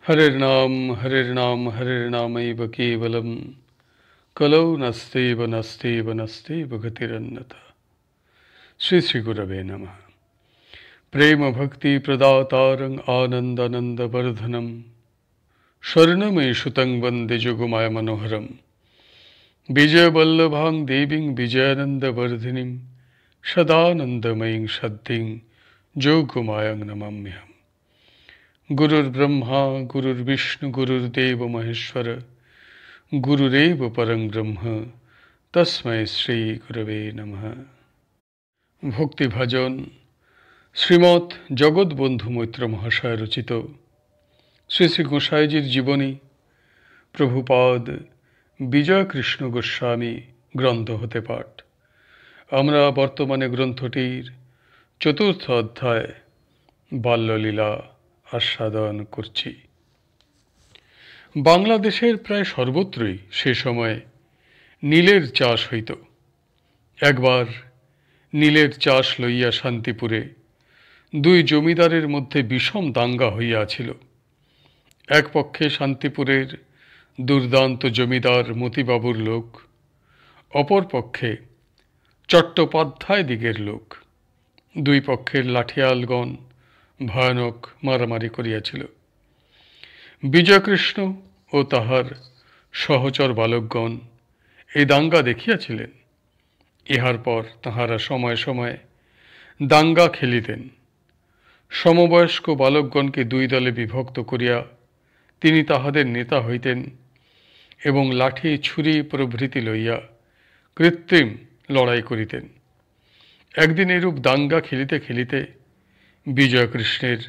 हरिर्नाम हरिर्नामैव केवलं कलौ नस्तेव नस्तेव नस्तेव गतिरन्यथा। श्री श्री गुरवे नमः। प्रेम भक्ति प्रदातारं आनन्दानन्द वर्धनं स्वर्णमयीसुतं वन्दे जुगमाय मनोहरं विजयवल्लभां देवीं विजयानन्दवर्धिनीं सदानन्दमयीं सद्धिं जोगमायां नमाम्यहम्। गुरुर्ब्रह्मा गुरुर्विष्णु गुरुर्देव महेश्वर गुरुरेव परं ब्रह्म तस्मै श्री गुरवे नमः। ভক্তি ভজন শ্রীমৎ জগৎবন্ধু মৈত্র মহাশয় রচিত শ্রী শ্রী গোসাইজির জীবনী প্রভুপাদ বিজয় কৃষ্ণ গোস্বামী গ্রন্থ হতে পাঠ। আমরা বর্তমানে গ্রন্থটির চতুর্থ অধ্যায় বাল্যলীলা আস্বাদন করছি। বাংলাদেশের প্রায় সর্বত্রই সে সময় নীলের চাষ হইত। একবার নীলের চাষ লইয়া শান্তিপুরে দুই জমিদারের মধ্যে বিষম দাঙ্গা হইয়াছিল। এক পক্ষে শান্তিপুরের দুর্দান্ত জমিদার মতিবাবুর লোক, অপর পক্ষে চট্টোপাধ্যায় দিগের লোক। দুই পক্ষের লাঠিয়ালগণ ভয়ানক মারামারি করিয়াছিল। বিজয়কৃষ্ণ ও তাহার সহচর বালকগণ এই দাঙ্গা দেখিয়াছিলেন। ইহার পর তাহারা সময়ে সময়ে দাঙ্গা খেলিতেন। সমবয়স্ক বালকগণকে দুই দলে বিভক্ত করিয়া তিনি তাহাদের নেতা হইতেন এবং লাঠি ছুরি প্রভৃতি লইয়া কৃত্রিম লড়াই করিতেন। একদিন এরূপ দাঙ্গা খেলিতে খেলিতে বিজয়কৃষ্ণের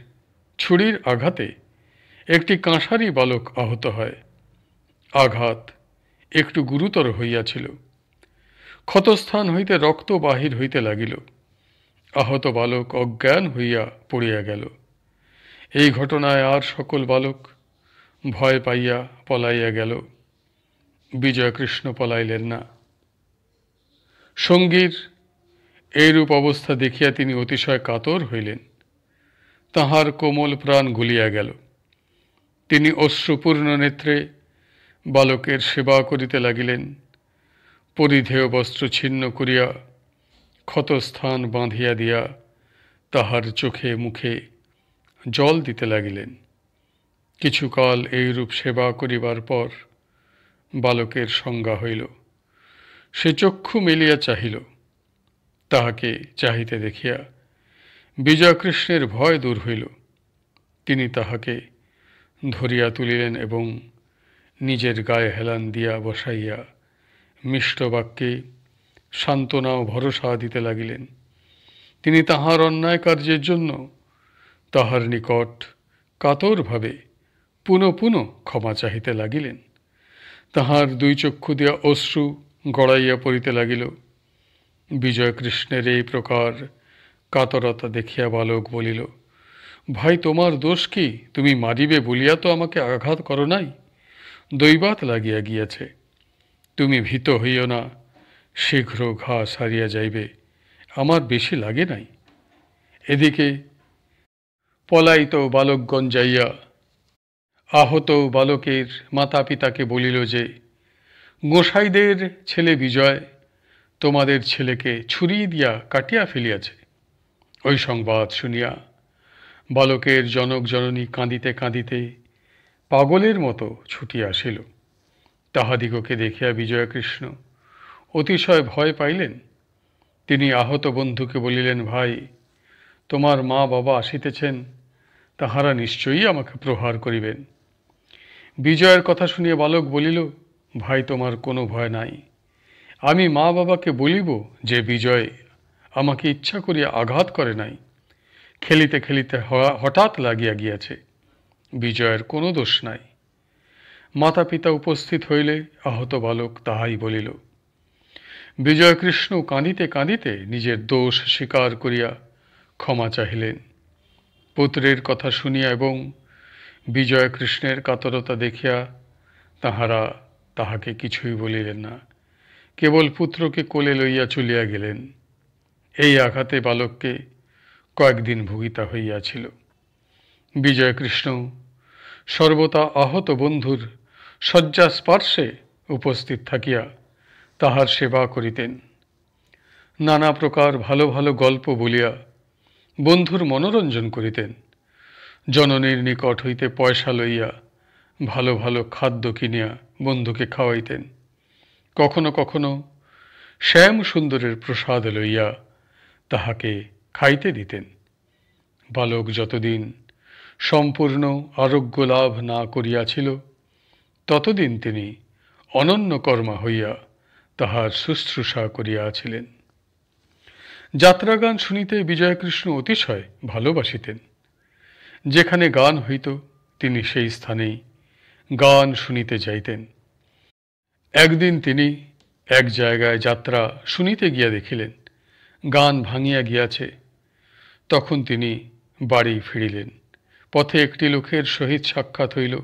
ছুরির আঘাতে একটি কাঁসারি বালক আহত হয়। আঘাত একটু গুরুতর হইয়াছিল। ক্ষতস্থান হইতে রক্ত বাহির হইতে লাগিল। আহত বালক অজ্ঞান হইয়া পড়িয়া গেল। এই ঘটনায় আর সকল বালক ভয় পাইয়া পলাইয়া গেল। বিজয়কৃষ্ণ পলাইলেন না। সঙ্গীর এইরূপ অবস্থা দেখিয়া তিনি অতিশয় কাতর হইলেন। তাহার কোমল প্রাণ গলিয়া গেল। তিনি অশ্রুপূর্ণ নেত্রে বালকের সেবা করিতে লাগিলেন। পরিধেয় বস্ত্র ছিন্ন করিয়া ক্ষতস্থান বাঁধিয়া দিয়া তাহার চোখে মুখে জল দিতে লাগিলেন। কিছুকাল এইরূপ সেবা করিবার পর বালকের সংজ্ঞা হইল। সে চক্ষু মেলিয়া চাহিল। তাহাকে চাহিতে দেখিয়া বিজয়কৃষ্ণের ভয় দূর হইল। তিনি তাহাকে ধরিয়া তুলিলেন এবং নিজের গায়ে হেলান দিয়া বসাইয়া মিষ্ট বাক্যে সান্ত্বনা ও ভরসা দিতে লাগিলেন। তিনি তাহার অন্যায় কার্যের জন্য তাহার নিকট কাতরভাবে পুনঃ পুনঃ ক্ষমা চাহিতে লাগিলেন। তাহার দুই চক্ষু দিয়া অশ্রু গড়াইয়া পড়িতে লাগিল। বিজয়কৃষ্ণের এই প্রকার কাতরতা দেখিয়া বালক বলিল, ভাই, তোমার দোষ কি? তুমি মারিবে বলিয়া তো আমাকে আঘাত করো নাই। দৈবাত লাগিয়া গিয়াছে। তুমি ভীত হইও না, শীঘ্র ঘা সারিয়া যাইবে। আমার বেশি লাগে নাই। এদিকে পলাইত বালকগণ যাইয়া আহত বালকের মাতা পিতাকে বলিল যে, গোসাইদের ছেলে বিজয় তোমাদের ছেলেকে ছুরি দিয়া কাটিয়া ফেলিয়াছে। ওই সংবাদ শুনিয়া বালকের জনক জননী কাঁদিতে কাঁদিতে পাগলের মতো ছুটিয়া আসিল। তাহাদিগকে দেখিয়া বিজয়কৃষ্ণ অতিশয় ভয় পাইলেন। তিনি আহত বন্ধুকে বলিলেন, ভাই, তোমার মা বাবা আসিতেছেন, তাহারা নিশ্চয়ই আমাকে প্রহার করিবেন। বিজয়ের কথা শুনিয়া বালক বলিল, ভাই, তোমার কোনো ভয় নাই। আমি মা বাবাকে বলিব যে বিজয় আমাকে ইচ্ছা করিয়া আঘাত করে নাই। খেলিতে খেলিতে হঠাৎ লাগিয়া গিয়াছে। বিজয়ের কোনো দোষ নাই। মাতা পিতা উপস্থিত হইলে আহত বালক তাহাই বলিল। বিজয়কৃষ্ণ কাঁদিতে কাঁদিতে নিজের দোষ স্বীকার করিয়া ক্ষমা চাহিলেন। পুত্রের কথা শুনিয়া এবং বিজয়কৃষ্ণের কাতরতা দেখিয়া তাহারা তাহাকে কিছুই বলিলেন না, কেবল পুত্রকে কোলে লইয়া চলিয়া গেলেন। এই আঘাতে বালককে কয়েকদিন ভুগিতা হইয়াছিল। বিজয়কৃষ্ণ সর্বদা আহত বন্ধুর শয্যা স্পর্শে উপস্থিত থাকিয়া তাহার সেবা করিতেন। নানা প্রকার ভালো ভালো গল্প বলিয়া বন্ধুর মনোরঞ্জন করিতেন। জননীর নিকট হইতে পয়সা লইয়া ভালো ভালো খাদ্য কিনিয়া বন্ধুকে খাওয়াইতেন। কখনো কখনো শ্যাম সুন্দরের প্রসাদ লইয়া তাহাকে খাইতে দিতেন। বালক যতদিন সম্পূর্ণ আরোগ্য লাভ না করিয়াছিল, ততদিন তিনি অনন্য কর্মা হইয়া তাহার শুশ্রূষা করিয়াছিলেন। যাত্রাগান শুনিতে বিজয়কৃষ্ণ অতিশয় ভালোবাসিতেন। যেখানে গান হইত তিনি সেই স্থানেই গান শুনিতে যাইতেন। একদিন তিনি এক জায়গায় যাত্রা শুনিতে গিয়া দেখিলেন গান ভাঙিয়া গিয়াছে। তখন তিনি বাড়ি ফিরিলেন। পথে একটি লোকের সহিত সাক্ষাৎ হইল।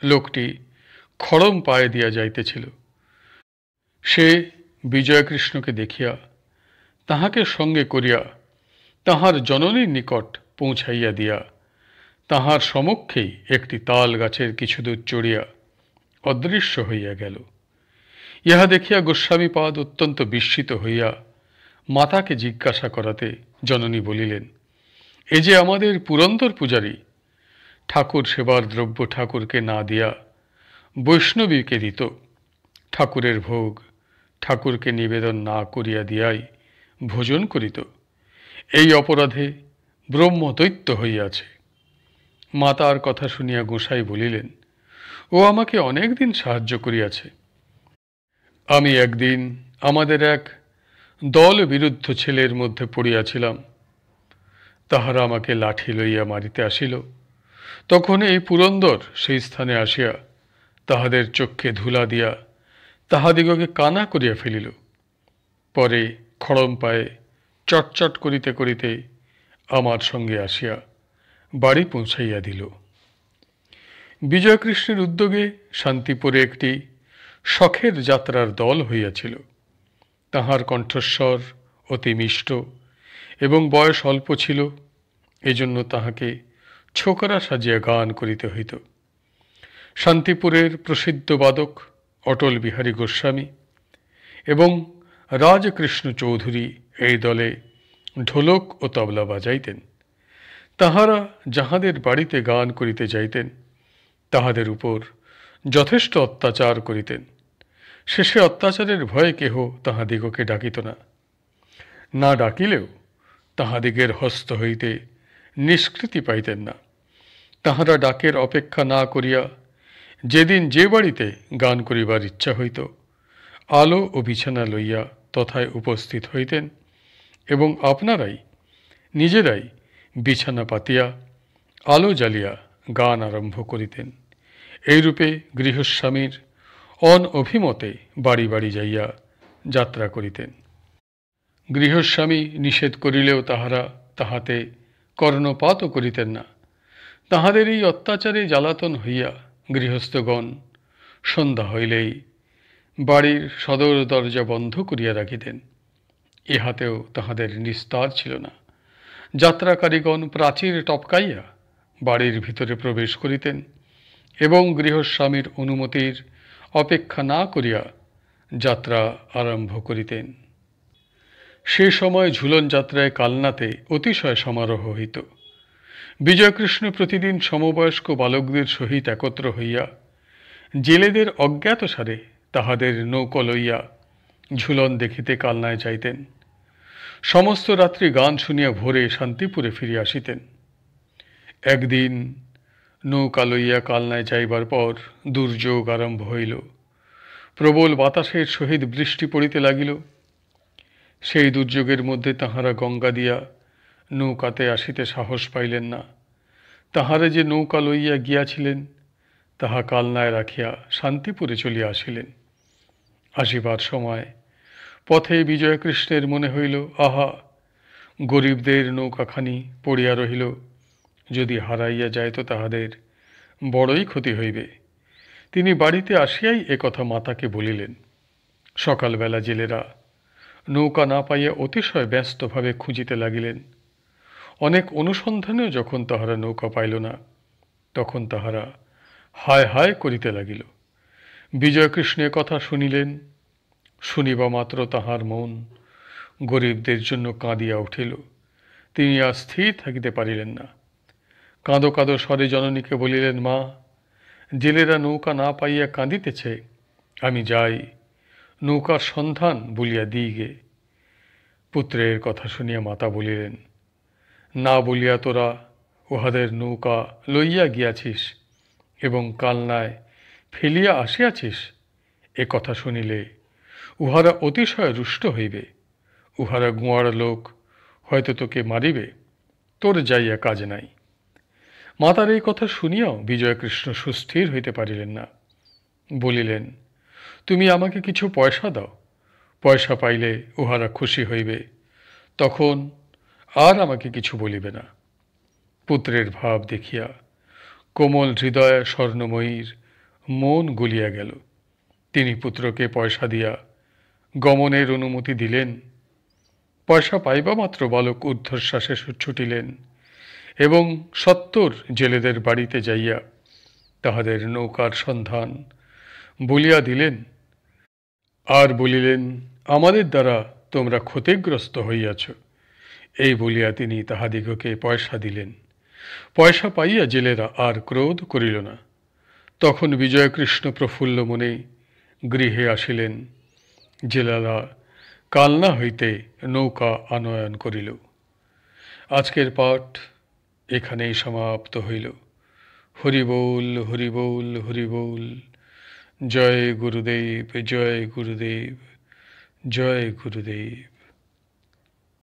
লোকটি খড়ম পায়ে দিয়া যাইতেছিল। সে বিজয়কৃষ্ণকে দেখিয়া তাহাকে সঙ্গে করিয়া তাহার জননীর নিকট পৌঁছাইয়া দিয়া তাহার সমক্ষেই একটি তাল গাছের কিছু দূর চড়িয়া অদৃশ্য হইয়া গেল। ইহা দেখিয়া গোস্বামীপাদ অত্যন্ত বিস্মিত হইয়া মাতাকে জিজ্ঞাসা করাতে জননী বলিলেন, এ যে আমাদের পুরন্দর পূজারী, ঠাকুর সেবার দ্রব্য ঠাকুরকে না দিয়া বৈষ্ণবীকে দিত। ঠাকুরের ভোগ ঠাকুরকে নিবেদন না করিয়া দিয়াই ভোজন করিত। এই অপরাধে ব্রহ্মদৈত্য হইয়াছে। মাতার কথা শুনিয়া গোসাই বলিলেন, ও আমাকে অনেক দিন সাহায্য করিয়াছে। আমি একদিন আমাদের এক দল বিরুদ্ধ ছেলের মধ্যে পড়িয়াছিলাম। তাহারা আমাকে লাঠি লইয়া মারিতে আসিল। তখন এই পুরন্দর সেই স্থানে আসিয়া তাহাদের চক্ষে ধুলা দিয়া তাহাদিগকে কানা করিয়া ফেলিল। পরে খড়ম পায়ে চটচট করিতে করিতে আমার সঙ্গে আসিয়া বাড়ি পৌঁছাইয়া দিল। বিজয়কৃষ্ণের উদ্যোগে শান্তিপুরে একটি শখের যাত্রার দল হইয়াছিল। তাহার কণ্ঠস্বর অতি মিষ্ট এবং বয়স অল্প ছিল, এজন্য তাহাকে ছোকরা সাজিয়া গান করিতে হইত। শান্তিপুরের প্রসিদ্ধ বাদক অটল বিহারী গোস্বামী এবং রাজকৃষ্ণ চৌধুরী এই দলে ঢোলক ও তবলা বাজাইতেন। তাহারা যাহাদের বাড়িতে গান করিতে যাইতেন তাহাদের উপর যথেষ্ট অত্যাচার করিতেন। শেষে অত্যাচারের ভয়ে কেহ তাহাদিগকে ডাকিত না। না ডাকিলেও তাহাদিগের হস্ত হইতে নিষ্কৃতি পাইতেন না। তাহারা ডাকের অপেক্ষা না করিয়া যেদিন যে বাড়িতে গান করিবার ইচ্ছা হইত আলো ও বিছানা লইয়া তথায় উপস্থিত হইতেন এবং আপনারাই নিজেরাই বিছানা পাতিয়া আলো জ্বালিয়া গান আরম্ভ করিতেন। এইরূপে গৃহস্বামীর অনভিমতে বাড়ি বাড়ি যাইয়া যাত্রা করিতেন। গৃহস্বামী নিষেধ করিলেও তাহারা তাহাতে কর্ণপাতও করিতেন না। তাহাদের এই অত্যাচারে জ্বালাতন হইয়া গৃহস্থগণ সন্ধ্যা হইলেই বাড়ির সদর দরজা বন্ধ করিয়া রাখিতেন। ইহাতেও তাহাদের নিস্তার ছিল না। যাত্রাকারীগণ প্রাচীর টপকাইয়া বাড়ির ভিতরে প্রবেশ করিতেন এবং গৃহস্বামীর অনুমতির অপেক্ষা না করিয়া যাত্রা আরম্ভ করিতেন। সে সময় ঝুলন যাত্রায় কালনাতে অতিশয় সমারোহ হইত। বিজয়কৃষ্ণ প্রতিদিন সমবয়স্ক বালকদের সহিত একত্র হইয়া জেলেদের অজ্ঞাতসারে তাহাদের নৌকা লইয়া ঝুলন দেখিতে কালনায় যাইতেন। সমস্ত রাত্রি গান শুনিয়া ভোরে শান্তিপুরে ফিরিয়া আসিতেন। একদিন নৌকা লইয়া কালনায় যাইবার পর দুর্যোগ আরম্ভ হইল। প্রবল বাতাসের সহিত বৃষ্টি পড়িতে লাগিল। সেই দুর্যোগের মধ্যে তাহারা গঙ্গা দিয়া নৌকাতে আসিতে সাহস পাইলেন না। তাহারা যে নৌকা লইয়া গিয়াছিলেন তাহা কালনায় রাখিয়া শান্তিপুরে চলিয়া আসিলেন। আসিবার সময় পথে বিজয়কৃষ্ণের মনে হইল, আহা, গরিবদের নৌকাখানি পড়িয়া রহিল, যদি হারাইয়া যায় তো তাহাদের বড়ই ক্ষতি হইবে। তিনি বাড়িতে আসিয়াই একথা মাতাকে বলিলেন। সকালবেলা জেলেরা নৌকা না পাইয়া অতিশয় ব্যস্তভাবে খুঁজিতে লাগিলেন। অনেক অনুসন্ধানেও যখন তাহারা নৌকা পাইল না, তখন তাহারা হায় হায় করিতে লাগিল। বিজয়কৃষ্ণ এ কথা শুনিলেন, শুনিবা মাত্র তাহার মন গরিবদের জন্য কাঁদিয়া উঠিল। তিনি আর স্থির থাকিতে পারিলেন না। কাঁদো কাঁদো স্বরে জননীকে বলিলেন, মা, জেলেরা নৌকা না পাইয়া কাঁদিতেছে, আমি যাই, নৌকার সন্ধান বলিয়া দিইগে। পুত্রের কথা শুনিয়া মাতা বলিলেন, না বলিয়া তোরা উহাদের নৌকা লইয়া গিয়াছিস এবং কালনায় ফেলিয়া আসিয়াছিস, এ কথা শুনিলে উহারা অতিশয় রুষ্ট হইবে। উহারা গোয়ার লোক, হয়তো তোকে মারিবে, তোর যাইয়া কাজ নাই। মাতার এই কথা শুনিয়াও বিজয়কৃষ্ণ সুস্থির হইতে পারিলেন না। বলিলেন, তুমি আমাকে কিছু পয়সা দাও, পয়সা পাইলে উহারা খুশি হইবে, তখন আর আমাকে কিছু বলিবে না। পুত্রের ভাব দেখিয়া কোমল হৃদয় স্বর্ণময়ীর মন গলিয়া গেল। তিনি পুত্রকে পয়সা দিয়া গমনের অনুমতি দিলেন। পয়সা পাইবা মাত্র বালক ঊর্ধ্বশ্বাসে ছুটিলেন এবং সত্তর জেলেদের বাড়িতে যাইয়া তাহাদের নৌকার সন্ধান বলিয়া দিলেন, আর বলিলেন, আমাদের দ্বারা তোমরা ক্ষতিগ্রস্ত হইয়াছ। এই বলিয়া তিনি তাহাদিগকে পয়সা দিলেন। পয়সা পাইয়া জেলেরা আর ক্রোধ করিল না। তখন বিজয়কৃষ্ণ প্রফুল্ল মনে গৃহে আসিলেন। জেলেরা কালনা হইতে নৌকা আনয়ন করিল। আজকের পাঠ এখানেই সমাপ্ত হইল। হরি বল, হরি বল, হরি বল। জয় গুরুদেব, জয় গুরুদেব, জয় গুরুদেব।